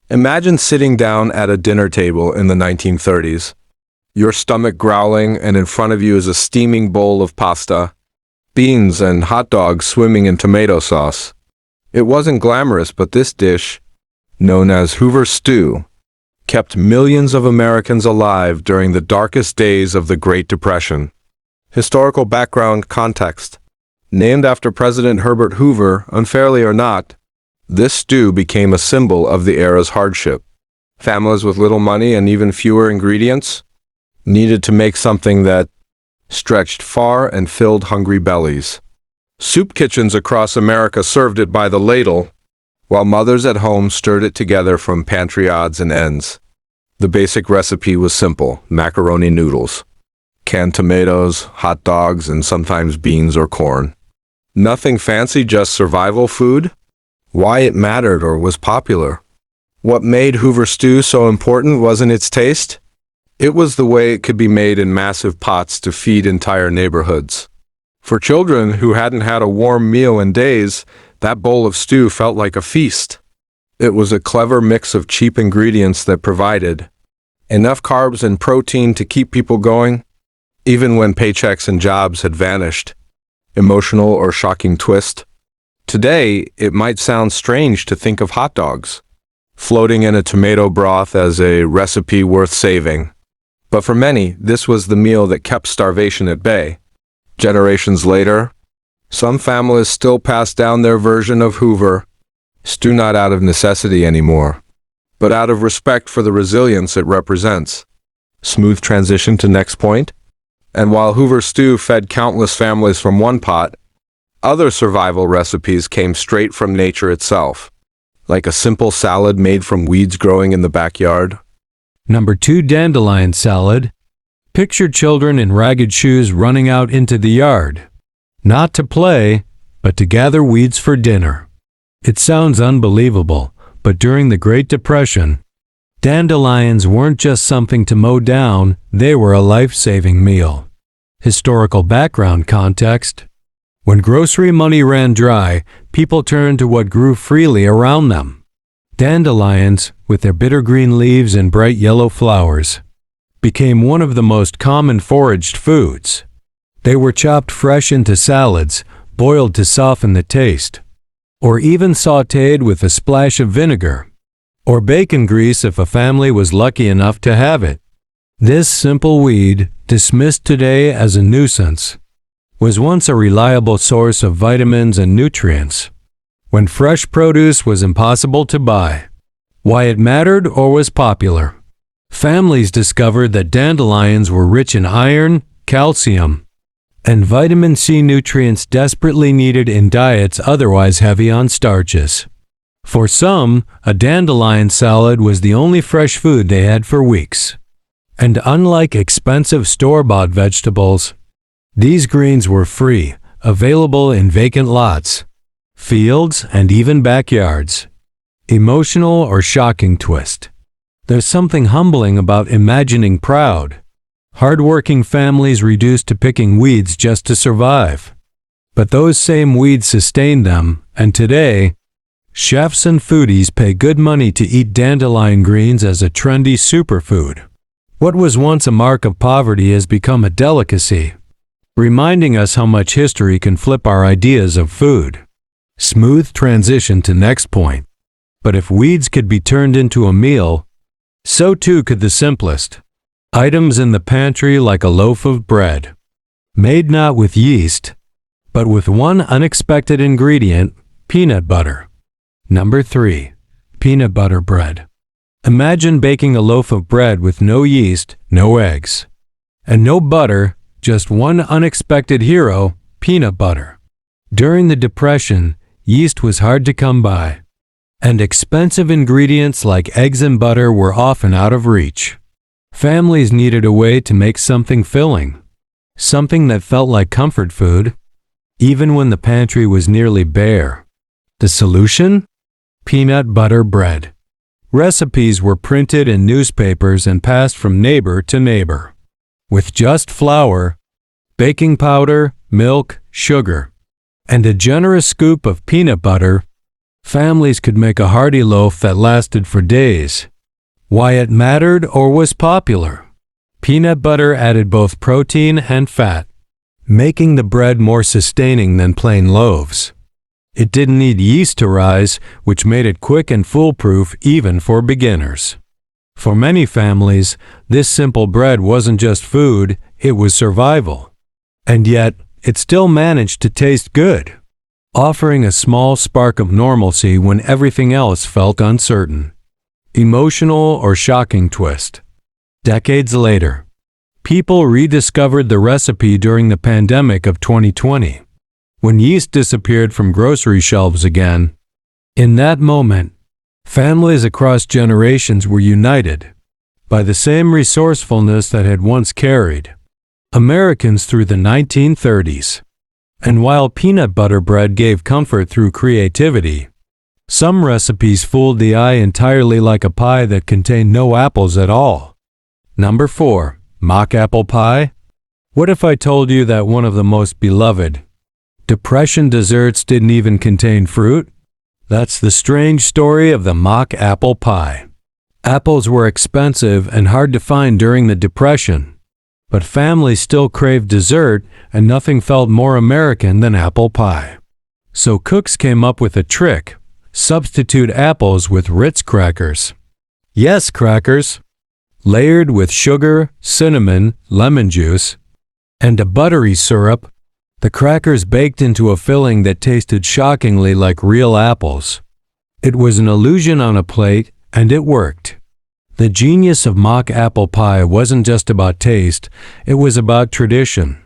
Imagine sitting down at a dinner table in the 1930s, your stomach growling, and in front of you is a steaming bowl of pasta, beans, and hot dogs swimming in tomato sauce. It wasn't glamorous, but this dish, known as Hoover stew, kept millions of Americans alive during the darkest days of the Great Depression. Historical background context. Named after President Herbert Hoover, unfairly or not, this stew became a symbol of the era's hardship. Families with little money and even fewer ingredients needed to make something that stretched far and filled hungry bellies. Soup kitchens across America served it by the ladle, while mothers at home stirred it together from pantry odds and ends. The basic recipe was simple: macaroni noodles, canned tomatoes, hot dogs, and sometimes beans or corn. Nothing fancy, just survival food. Why it mattered or was popular. What made Hoover stew so important wasn't its taste. It was the way it could be made in massive pots to feed entire neighborhoods. For children who hadn't had a warm meal in days, that bowl of stew felt like a feast. It was a clever mix of cheap ingredients that provided enough carbs and protein to keep people going, even when paychecks and jobs had vanished. Emotional or shocking twist. Today, it might sound strange to think of hot dogs floating in a tomato broth as a recipe worth saving. But for many, this was the meal that kept starvation at bay. Generations later, some families still pass down their version of Hoover stew, not out of necessity anymore, but out of respect for the resilience it represents. Smooth transition to next point. And while Hoover stew fed countless families from one pot, other survival recipes came straight from nature itself, like a simple salad made from weeds growing in the backyard. Number 2, dandelion salad. Picture children in ragged shoes running out into the yard, not to play, but to gather weeds for dinner. It sounds unbelievable, but during the Great Depression, dandelions weren't just something to mow down, they were a life-saving meal. Historical background context. When grocery money ran dry, people turned to what grew freely around them. Dandelions, with their bitter green leaves and bright yellow flowers, became one of the most common foraged foods. They were chopped fresh into salads, boiled to soften the taste, or even sautéed with a splash of vinegar, or bacon grease if a family was lucky enough to have it. This simple weed, dismissed today as a nuisance, was once a reliable source of vitamins and nutrients when fresh produce was impossible to buy. Why it mattered or was popular. Families discovered that dandelions were rich in iron, calcium, and vitamin C, nutrients desperately needed in diets otherwise heavy on starches. For some, a dandelion salad was the only fresh food they had for weeks. And unlike expensive store-bought vegetables, these greens were free, available in vacant lots, fields, and even backyards. Emotional or shocking twist. There's something humbling about imagining proud, hard-working families reduced to picking weeds just to survive. But those same weeds sustained them, and today, chefs and foodies pay good money to eat dandelion greens as a trendy superfood. What was once a mark of poverty has become a delicacy, reminding us how much history can flip our ideas of food. Smooth transition to next point. But if weeds could be turned into a meal, so too could the simplest items in the pantry, like a loaf of bread, made not with yeast, but with one unexpected ingredient: peanut butter. Number 3, peanut butter bread. Imagine baking a loaf of bread with no yeast, no eggs, and no butter, just one unexpected hero: peanut butter. During the Depression, yeast was hard to come by, and expensive ingredients like eggs and butter were often out of reach. Families needed a way to make something filling, something that felt like comfort food, even when the pantry was nearly bare. The solution? Peanut butter bread. Recipes were printed in newspapers and passed from neighbor to neighbor. With just flour, baking powder, milk, sugar, and a generous scoop of peanut butter, Families could make a hearty loaf that lasted for days. Why it mattered or was popular? Peanut butter added both protein and fat, making the bread more sustaining than plain loaves. It didn't need yeast to rise, which made it quick and foolproof even for beginners. For many families, this simple bread wasn't just food, it was survival. And yet, it still managed to taste good, offering a small spark of normalcy when everything else felt uncertain. Emotional or shocking twist. Decades later, people rediscovered the recipe during the pandemic of 2020, when yeast disappeared from grocery shelves again. In that moment, families across generations were united by the same resourcefulness that had once carried Americans through the 1930s. And while peanut butter bread gave comfort through creativity, some recipes fooled the eye entirely, like a pie that contained no apples at all. Number 4. Mock apple pie? What if I told you that one of the most beloved Depression desserts didn't even contain fruit? That's the strange story of the mock apple pie. Apples were expensive and hard to find during the Depression, but families still craved dessert, and nothing felt more American than apple pie. So cooks came up with a trick: substitute apples with Ritz crackers. Yes, crackers. Layered with sugar, cinnamon, lemon juice, and a buttery syrup, the crackers baked into a filling that tasted shockingly like real apples. It was an illusion on a plate, and it worked. The genius of mock apple pie wasn't just about taste, it was about tradition.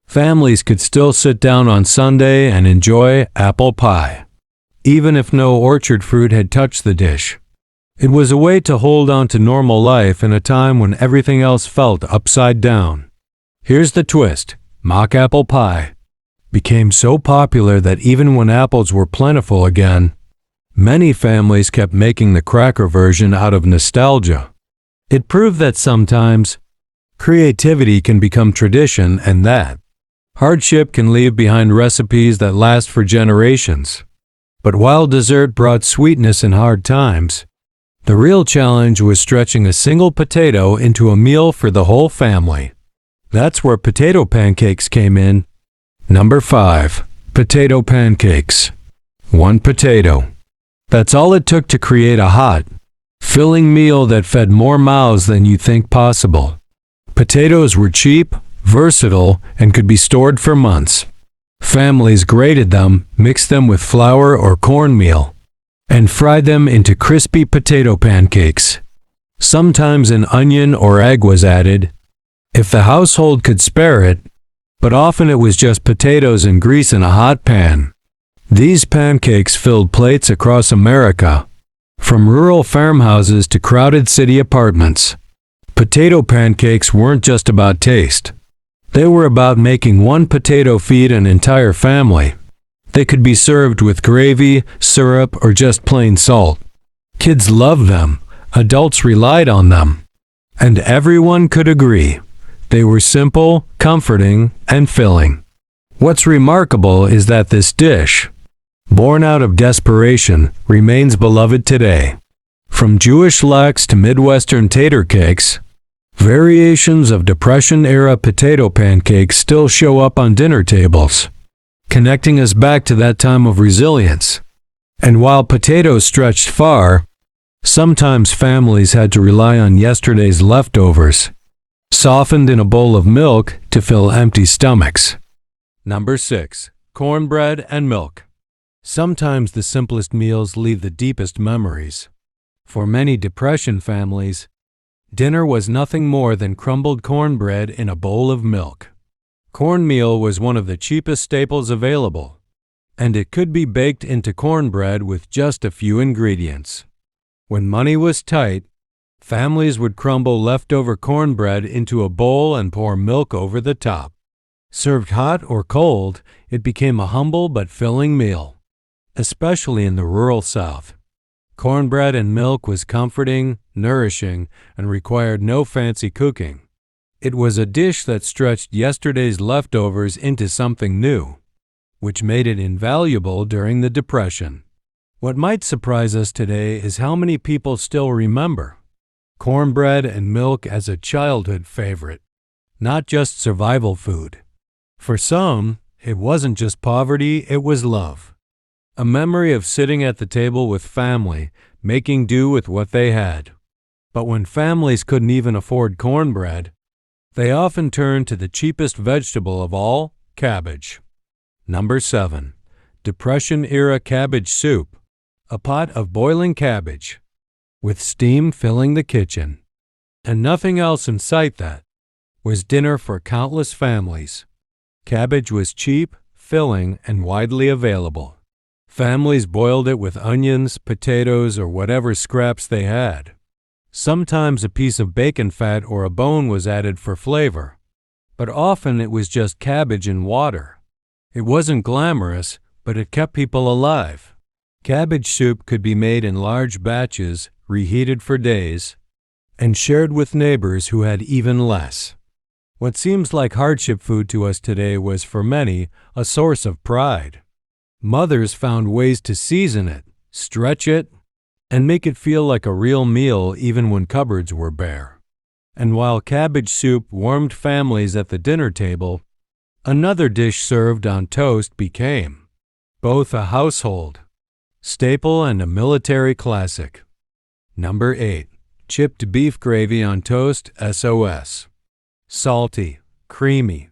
Families could still sit down on Sunday and enjoy apple pie, even if no orchard fruit had touched the dish. It was a way to hold on to normal life in a time when everything else felt upside down. Here's the twist: mock apple pie became so popular that even when apples were plentiful again, many families kept making the cracker version out of nostalgia. It proved that sometimes creativity can become tradition, and that hardship can leave behind recipes that last for generations. But while dessert brought sweetness in hard times, the real challenge was stretching a single potato into a meal for the whole family. That's where potato pancakes came in. Number 5. Potato pancakes. 1 potato. That's all it took to create a hot, filling meal that fed more mouths than you think possible. Potatoes were cheap, versatile, and could be stored for months. Families grated them, mixed them with flour or cornmeal, and fried them into crispy potato pancakes. Sometimes an onion or egg was added, if the household could spare it, but often it was just potatoes and grease in a hot pan. These pancakes filled plates across America, from rural farmhouses to crowded city apartments. Potato pancakes weren't just about taste. They were about making one potato feed an entire family. They could be served with gravy, syrup, or just plain salt. Kids loved them, adults relied on them, and everyone could agree. They were simple, comforting, and filling. What's remarkable is that this dish, born out of desperation, remains beloved today. From Jewish latkes to Midwestern tater cakes, variations of Depression-era potato pancakes still show up on dinner tables, connecting us back to that time of resilience. And while potatoes stretched far, sometimes families had to rely on yesterday's leftovers, softened in a bowl of milk to fill empty stomachs. Number 6. Cornbread and milk. Sometimes the simplest meals leave the deepest memories. For many Depression families, dinner was nothing more than crumbled cornbread in a bowl of milk. Cornmeal was one of the cheapest staples available, and it could be baked into cornbread with just a few ingredients. When money was tight, families would crumble leftover cornbread into a bowl and pour milk over the top. Served hot or cold, it became a humble but filling meal, especially in the rural South. Cornbread and milk was comforting, nourishing, and required no fancy cooking. It was a dish that stretched yesterday's leftovers into something new, which made it invaluable during the Depression. What might surprise us today is how many people still remember cornbread and milk as a childhood favorite, not just survival food. For some, it wasn't just poverty, it was love. A memory of sitting at the table with family, making do with what they had. But when families couldn't even afford cornbread, they often turned to the cheapest vegetable of all, cabbage. Number 7. Depression-era cabbage soup. A pot of boiling cabbage, with steam filling the kitchen, and nothing else in sight, that was dinner for countless families. Cabbage was cheap, filling, and widely available. Families boiled it with onions, potatoes, or whatever scraps they had. Sometimes a piece of bacon fat or a bone was added for flavor, but often it was just cabbage and water. It wasn't glamorous, but it kept people alive. Cabbage soup could be made in large batches, reheated for days, and shared with neighbors who had even less. What seems like hardship food to us today was, for many, a source of pride. Mothers found ways to season it, stretch it, and make it feel like a real meal even when cupboards were bare. And while cabbage soup warmed families at the dinner table, another dish served on toast became both a household staple and a military classic. Number 8. Chipped beef gravy on toast, SOS. Salty, creamy,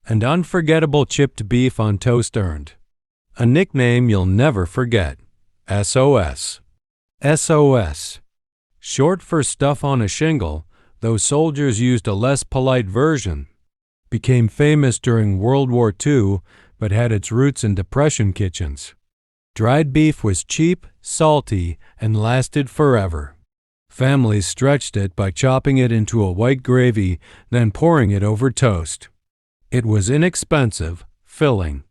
and unforgettable chipped beef on toast earned a nickname you'll never forget, SOS. SOS. Short for stuff on a shingle, though soldiers used a less polite version. Became famous during World War II, but had its roots in Depression kitchens. Dried beef was cheap, salty, and lasted forever. Families stretched it by chopping it into a white gravy, then pouring it over toast. It was inexpensive, filling,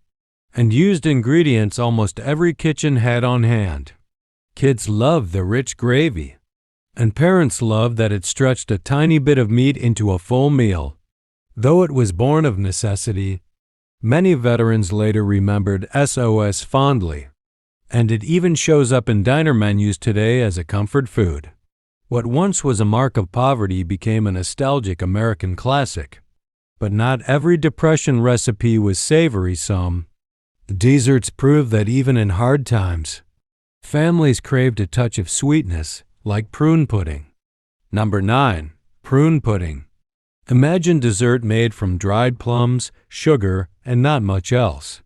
and used ingredients almost every kitchen had on hand. Kids loved the rich gravy, and parents loved that it stretched a tiny bit of meat into a full meal. Though it was born of necessity, many veterans later remembered SOS fondly, and it even shows up in diner menus today as a comfort food. What once was a mark of poverty became a nostalgic American classic. But not every Depression recipe was savory. Some desserts proved that even in hard times, families craved a touch of sweetness, like prune pudding. Number 9. Prune pudding. Imagine dessert made from dried plums, sugar, and not much else.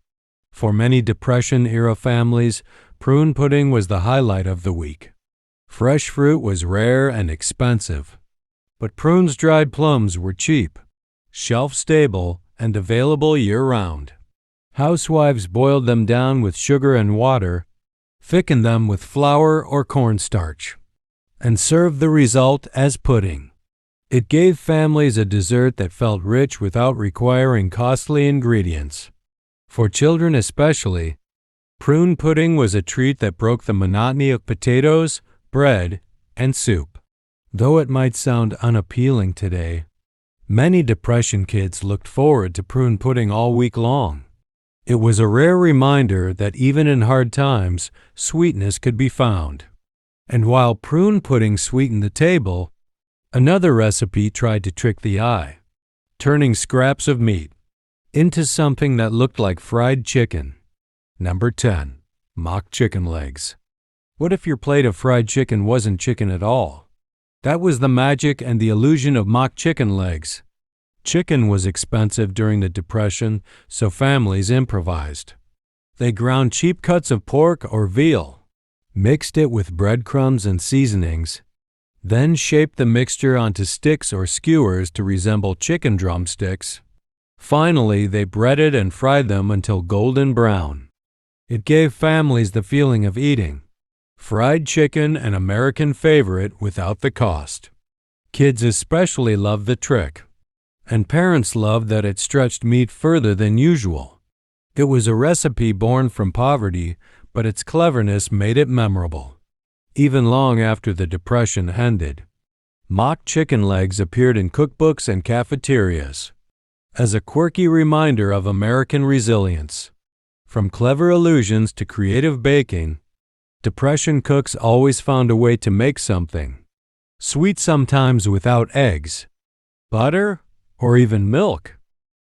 For many Depression-era families, prune pudding was the highlight of the week. Fresh fruit was rare and expensive, but prunes, dried plums were cheap, shelf-stable, and available year-round. Housewives boiled them down with sugar and water, thickened them with flour or cornstarch, and served the result as pudding. It gave families a dessert that felt rich without requiring costly ingredients. For children especially, prune pudding was a treat that broke the monotony of potatoes, bread, and soup. Though it might sound unappealing today, many Depression kids looked forward to prune pudding all week long. It was a rare reminder that even in hard times, sweetness could be found. And while prune pudding sweetened the table, another recipe tried to trick the eye, turning scraps of meat into something that looked like fried chicken. Number 10. Mock chicken legs. What if your plate of fried chicken wasn't chicken at all? That was the magic and the illusion of mock chicken legs. Chicken was expensive during the Depression, so families improvised. They ground cheap cuts of pork or veal, mixed it with breadcrumbs and seasonings, then shaped the mixture onto sticks or skewers to resemble chicken drumsticks. Finally, they breaded and fried them until golden brown. It gave families the feeling of eating fried chicken, an American favorite, without the cost. Kids especially loved the trick, and parents loved that it stretched meat further than usual. It was a recipe born from poverty, but its cleverness made it memorable. Even long after the Depression ended, mock chicken legs appeared in cookbooks and cafeterias as a quirky reminder of American resilience. From clever allusions to creative baking, Depression cooks always found a way to make something. Sweet sometimes without eggs, butter, or even milk.